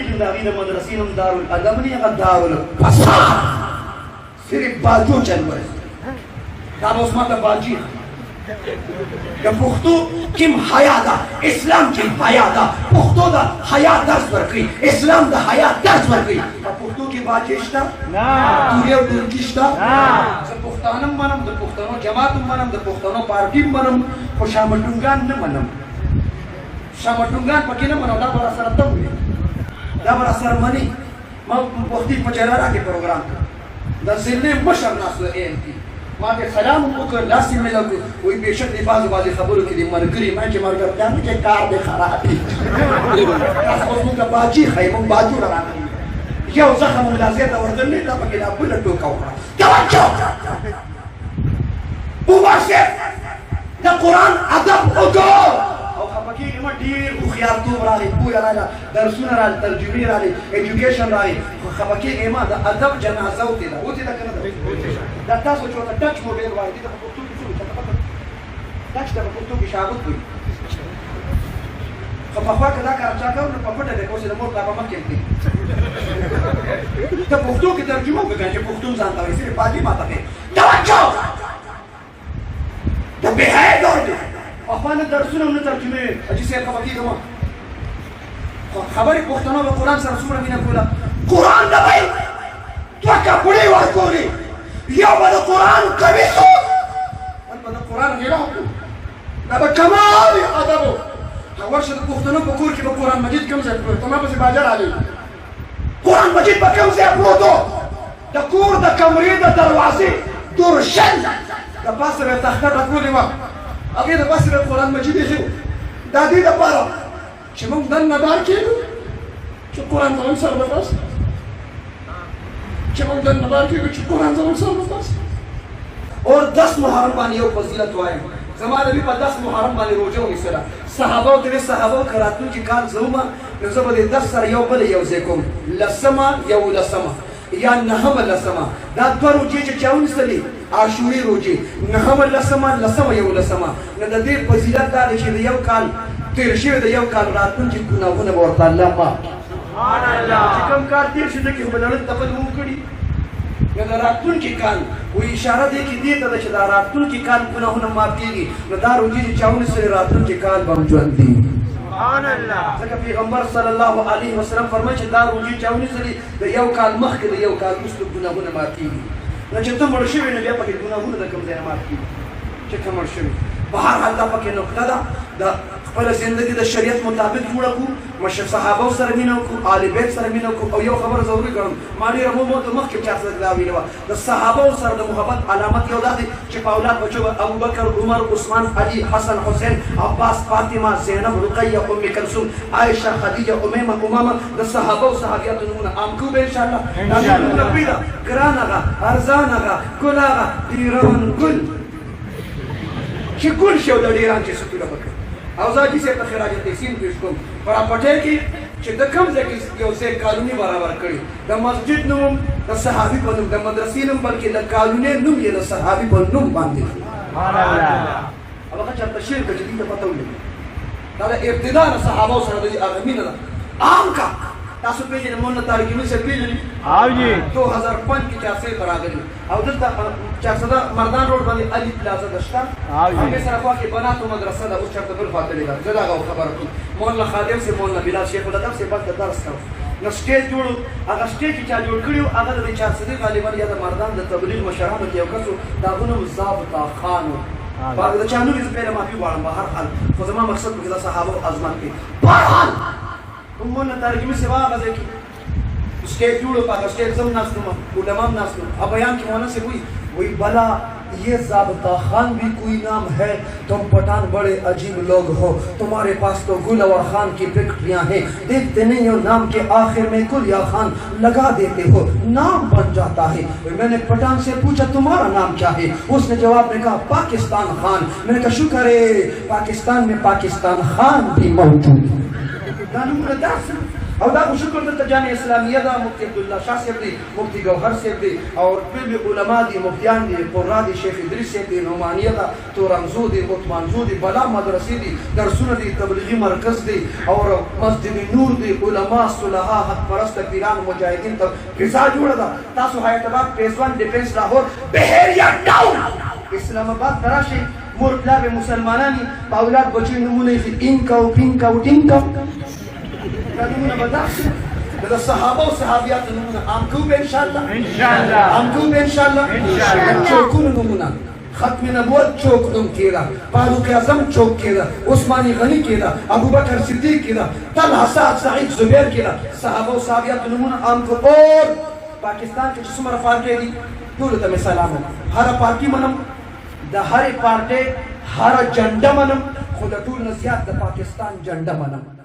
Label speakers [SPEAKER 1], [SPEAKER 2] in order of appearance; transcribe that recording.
[SPEAKER 1] لیکن دا غیر مدرسین هم دارالادب نه هغه دارالفساد صرف باجو چل ورځي دا به اوس ماته باجي د پښتو کوم حیا ده اسلام کوم حیا ده پښتو د حیا درس ورکوي اسلام د حیا درس ورکوي په پښتو کې باجي شته تورې او ډولکي شته زه پښتانه هم منم د پښتنو جماعت هم منم د پښتنو پارټي هم منم خو شامټونګان نه منم شامټونګان پکې نه منم دا به راسره ته ووایي دا به راسره مني ما وختي په جلاره کې پروګرام د ضلع مشر ناست د ANP ما ته سلام وکړ لاس یې مې لګو وایي بېشک د بعضې خبرو کې د ملګري ما چې ملګرتیا نه کې کار دی خراب دی تاسو اوس موږ ته باجي ښایي موږ باجو له راغلي یو زخم مو لا زیاته ورغلی دا پکې دا بله ټوکه وکړه توجه وباسه د قرآن ادب وګور او خفه کېږي ما ډېر هوښیارتوب راغی پوهه راغله درسونه راغلي ترجمې راغلي ایجوکیشن راغی خو خفه کېږي ما د ادب جنازه وتې ده وتې ده که نه ده دا تاسو چې ورته ټچ موبایل وایي دې ته په پښتو کې څه وایي چاته پته ټچ ته په پښتو کې شاګوت وایي خو پخوا که دا کار چا کوو نو په پټه دی که اوس یې د مور پلار په مخکې هم کوي ته پښتو کې ترجمه وکړه چې پښتون ځان ته وایي صرف باجي ماته کوي توجه د بېحیا دور دی پخوا نه درسونه هم نه ترجمې حاجي صاحب خفه کېږم خبرې پښتنو به قرآن سره څومره مینه کوله قرآن نه به دوه کپړې ورکولې یو به د قرآن قمیص و بل به د قرآن غیره وکړو دا به کمال ادب و ورشه د پښتنو په کور کې به قرآن مجید کوم ځای پروت ما پسې باجه راغلی قرآن مجید به کوم ځای پروت و د کور د کمرې د دروازې درشل د پاسه به یې تخته ډکولې وه هغې د پاسه به قرآن مجید ایښی و دا دې دپاره چې موږ دننه دار کېږو چې قرآن زموږ سر به بس چې موږ دننه دار کېږو چې قرآن زموږ سر به بس اور 10 محرم باندې یو فضیلت وایم زما نبي په 10 محرم باندې روژه ونیسله صحابو ته صحابو که راتلونکي کال زه ومه نو زه به د 10 سره یو بله یو ځای کوم لسمه یولسمه یا نهمه لسمه دا دوه روژې چې چا ونیسلې عاشوري روژې نهمه لسمه لسمه یولسمه نو د دې فضیلت دا دی چې د یو کال تیر شوی د یو کال راتلونکي ګناهونه به ورته الله معاف چې کوم کال تیر شو ده کې خو به لړل دفن هم کړي نو د راتلونکي کال و اشاره دی کې دې ته ده چې دا راتلونکي کال ګناهونه معاف کېږي نو دا روژې چې چا ونیسلې راتلونکي کال به هم ژوندي ځکه پیغمبر صلی الله علیه وسلم فرمایي چې دا روژې چا ونیسلې د یو کال مخکې د یو کال وروسته ګناهونه معاف کېږي نو چې ته مړ شوې نو بیا پکې ګناهونه د کوم ځای نه معاف کېږي چې ته مړ شوې په هر حال دا پکې نقطه ده د خپله زندګي د شریعت مطابق جوړه کړو مشر صحابو سره مینه وکړو آل بیت سره مینه وکړو او یو خبره ضروري ګڼم ما ډېره موده مخکې چا سره دا ویلې وه د صحابو سره د محبت علامت یو دا دی چې په اولاد بچو به ابوبکر عمر عثمان علي حسن حسین عباس فاطمه زینب رقیه ام کلثوم عایشه خدیجه امیمه امامه د صحابو صحابیاتو نومونه عام کړو به انشاءالله دا نومونه پیدا ګران هغه ارزان هغه ګل هغه ډېران ګل چې ګل شي او د ډېران چې ستوله وکړي او زه حاجي صاحب ته خراج تحسین پېښ کوم په راپټۍ کې چې د کوم ځای کې یو ځای قانوني برابر کړي د مسجد نوم د صحابي په نوم د مدرسې نوم بلکې د قانوني نوم یې د صحابي په نوم باندې او هغه چېرته شعر کړه چې دې ته پته ولګي دا د ابتدا د صحابو سره د هغه مینه ده عام کا تاسو پیژنئ مولانا طارق یونس صاحب پیژنئ 2005 کې چارسې ته راغلي او دلته چارسده مردان روډ باندې علي پلازا ده شته هغې سره خوا کې بناتو مدرسه ده اوس چېرته بل خوا تللې ده زه د هغه خبره کوم مولانا خادم صاحب مولانا بلال شیخ الادب صاحب هلته درس کوم نو سټېج جوړو هغه سټېج چې چا جوړ کړي وو هغه د چارسدې غالبا یا د مردان د تبلیغ مشرانو کې یو کس و د هغه نوم ضابطه خان و د چا نوم یې زه پهله معافي غواړم په هر حال خو زما مقصد پکې د صحابو عظمت دی په هر حال مولانا طارق یونس صاحب هغه ځای کې स्टेज जुड़ो पागा स्टेज जम नाचूंगा उलमाम नाचूं अब बयान की होने से वही भला ये ज़ाबता खान भी कोई नाम है तुम पठान बड़े अजीब लोग हो तुम्हारे पास तो गुल और खान की फैक्ट्रियां हैं देखते नहीं हो नाम के आखिर में गुल या खान लगा देते हो नाम बन जाता है मैंने पठान से पूछा तुम्हारा नाम क्या है उसने जवाब में कहा पाकिस्तान खान मैंने कहा शुक्र है पाकिस्तान में पाकिस्तान खान भी मौजूद है او دا خو شکر دلته جان اسلامیه دا مفتی عبدالله شاہ صاحب دی مفتی گوہر صاحب دی اور ټول علماء دی مفتیان دی قرا دی شیخ ادریس صاحب دی نعمانیه دا تورنزو دی مطمئنزو دی بلا مدرسې دی درسونه دی تبلیغی مرکز دی اور مسجد نور دی علماء صلحاء حق پرست پیران مجاهدین ته فضا جوړه ده تاسو حیات آباد فیس 1 ډیفنس لاهور بهریا ټاون اسلام آباد تراشي مور پلار مسلمانانی په اولاد بچی نمونه یې اینکا او پینکا او ټینکا دا نمونه بداخله د صحابه او صحابيات نمونه عام کو به ان شاء الله عام کو به ان شاء الله چوکونه نمونه ختم نبوت چوک نم کېدا فاروق اعظم چوک کېدا عثماني غني کېدا ابوبکر صدیق کېدا طلحه سعد سعید زبیر کېدا صحابه او صحابيات نمونه عام کو اور پاکستان کې چې څومره فارق دي ټول ته سلام هر پارټي منم د هر پارټي هر جنډه منم خو د ټول نه زیات د پاکستان جنډه منم